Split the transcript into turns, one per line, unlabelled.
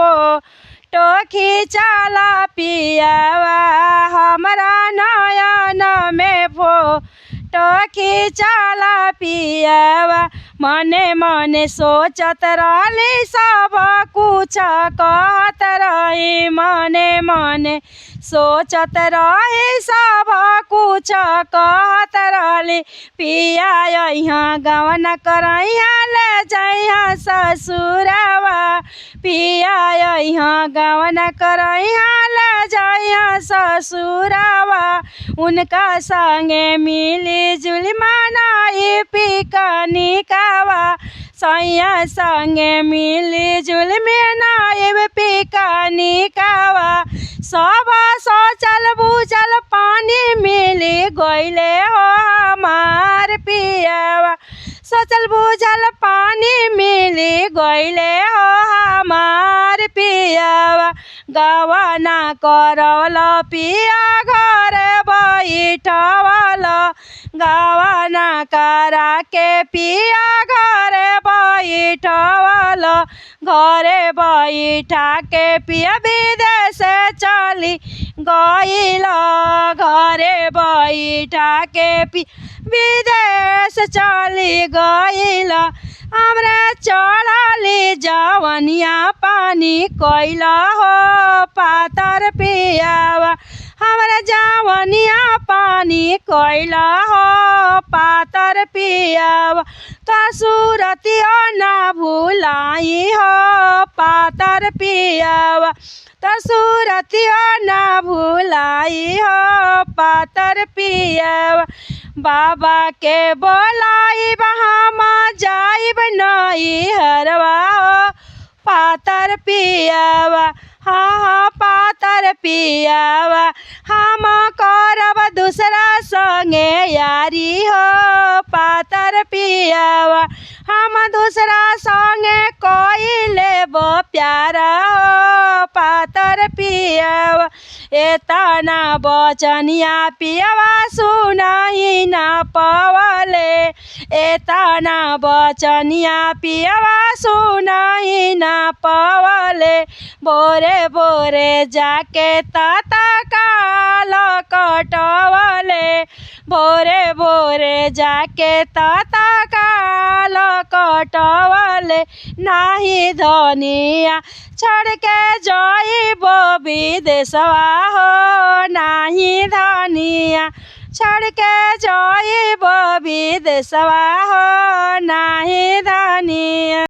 Photo खिंचाला पियावा हमरा नयन में फोटो खिंचाला पियावा मने मने सोचत रहली सब कुछ कहत रही मने मने सोचत रही सब कुछ कहत रहली पिया यहाँ गवन करैया ले जइहा ससुरवा पिया यहाँ गवन करैया ले जइहा ससुरवा उनका संगे मिली जुली मनाई पिकनिकवा सैया संगे मिली जुली मनाई पिकनिकवा सब सोचल बुझल पानी मिली गइले हो हमार पियावा सोचल बुझल पानी मिली गइले हो हमार पियावा गवाना करवल पिया घर बैठवल गवाना करा के पिया घर बैठवल घरे बैठा के पिया विदेश चली गइल घरे बैठा के विदेश चली गइल हमरा चढ़ली जवनिया पानी कैल हो पातर पियावा हमरा जवनिया पानी कैल हो पातर पियावा तो सूरतिया ना भुलाई हो पातर पियावा तो सूरतिया ना भुलाई हो पातर पियावा बाबा के बोलाई हम जाइब नई हरवा हो पातर पियावा हाँ पातर पियावा हम करब दूसरा संगे यारी हो पातर पियावा हम दूसरा संगे कोई लेब प्यारा हो पातर पियावा एतना बचनिया पियावा सुनाई ना पवले एतना बचनिया पियावा सुनाई ना पवले बोरे बोरे जाके ताता काल कटवले बोरे बोरे जाके ताता काल कटवले नाही धनिया छोड़ के जाइबो विदेशवा हो नाही धनिया छोड़ के जाइबो विदेशवा हो नाही धनिया।